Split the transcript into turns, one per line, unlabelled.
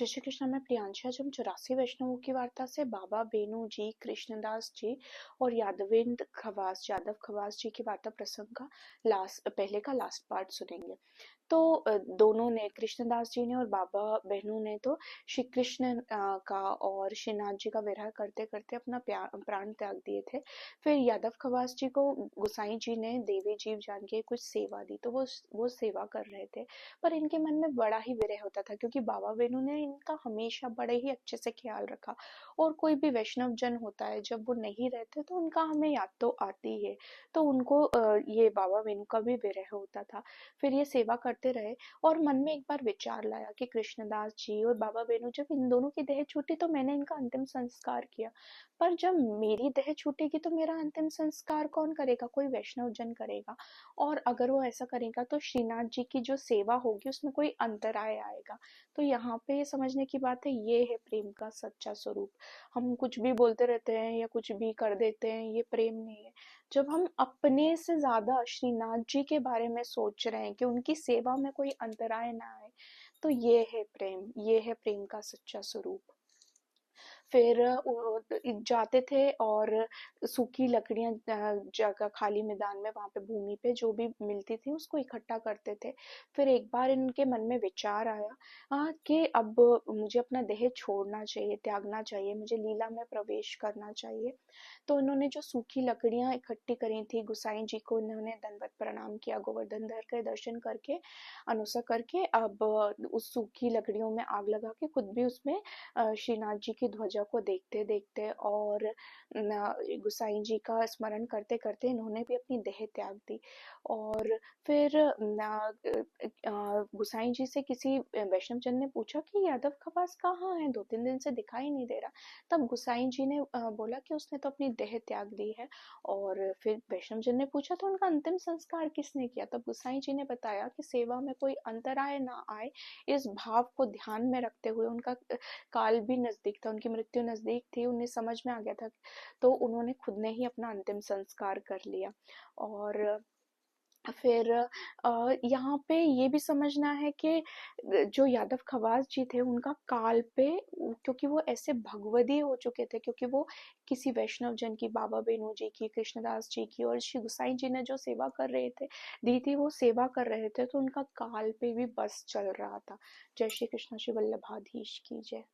जय श्री कृष्ण। मैं प्रियांशा। आज हम 84 वैष्णवों की वार्ता से बाबा बेनू जी, कृष्णदास जी और यादव खवास जी की वार्ता प्रसंग का पहले का लास्ट पार्ट सुनेंगे। तो दोनों ने, कृष्णदास जी ने और बाबा बहनू ने तो श्री कृष्ण का और श्रीनाथ जी का विरह करते करते अपना प्राण त्याग दिए थे। फिर यादव खवास जी को गुसाई जी ने देवी जीव जान के कुछ सेवा दी, तो वो सेवा कर रहे थे। पर इनके मन में बड़ा ही विरह होता था, क्योंकि बाबा बेनू ने इनका हमेशा बड़े ही अच्छे से ख्याल रखा। और कोई भी वैष्णव जन होता है, जब वो नहीं रहते तो उनका हमें याद तो आती है। तो उनको ये बाबा बेनू का भी विरह होता था। फिर ये सेवा करते रहे और मन में एक बार विचार लाया कि कृष्णदास जी और बाबा बेनू, जब इन दोनों की देह छूटी तो मैंने इनका अंतिम संस्कार किया, पर जब मेरी देह छूटेगी तो मेरा अंतिम संस्कार कौन करेगा? कोई वैष्णव जन करेगा। और अगर वो ऐसा करेगा तो श्रीनाथ जी की जो सेवा होगी उसमें कोई अंतराय आएगा। तो यहाँ पे ये समझने की बात है, ये है प्रेम का सच्चा स्वरूप। हम कुछ भी बोलते रहते हैं या कुछ भी कर देते हैं, ये प्रेम नहीं है। जब हम अपने से ज्यादा श्रीनाथ जी के बारे में सोच रहे हैं कि उनकी सेवा में कोई अंतराय ना आए, तो ये है प्रेम, ये है प्रेम का सच्चा स्वरूप। फिर जाते थे और सूखी लकड़ियां जगह खाली मैदान में, वहां पे भूमि पे जो भी मिलती थी उसको इकट्ठा करते थे। फिर एक बार इनके मन में विचार आया कि अब मुझे अपना देह छोड़ना चाहिए, त्यागना चाहिए, मुझे लीला में प्रवेश करना चाहिए। तो इन्होंने जो सूखी लकड़ियां इकट्ठी करी थी, गुसाई जी को इन्होंने दंडवत प्रणाम किया, गोवर्धन धर के दर्शन करके, अनुसा करके, अब उस सूखी लकड़ियों में आग लगा के खुद भी उसमें श्रीनाथ जी की ध्वजा को देखते देखते और गुसाई जी का स्मरण करते करते इन्होंने भी अपनी देह त्याग दी। और फिर गुसाई जी से किसी वैष्णव जन ने पूछा कि यादव खवास कहाँ है, 2-3 दिन से दिखाई नहीं दे रहा। तब गुसाई जी ने बोला कि उसने तो अपनी देह त्याग दी है। और फिर वैष्णव जन ने पूछा तो उनका अंतिम संस्कार किसने किया? तब गुसाई जी ने बताया कि सेवा में कोई अंतराय ना आए, इस भाव को ध्यान में रखते हुए, उनका काल भी नजदीक था, उनकी मृत्यु नजदीक थी, उन्हें समझ में आ गया था, तो उन्होंने खुद ने ही अपना अंतिम संस्कार कर लिया। और फिर यहाँ पे ये भी समझना है कि जो यादव खवास जी थे उनका काल पे, क्योंकि वो ऐसे भगवदीय हो चुके थे, क्योंकि वो किसी वैष्णव जन की, बाबा बेनू जी की, कृष्णदास जी की और श्री गुसाई जी ने जो सेवा कर रहे थे, दी थी, वो सेवा कर रहे थे, तो उनका काल पे भी बस चल रहा था। जय श्री कृष्ण। श्री वल्लभाधीश की जय।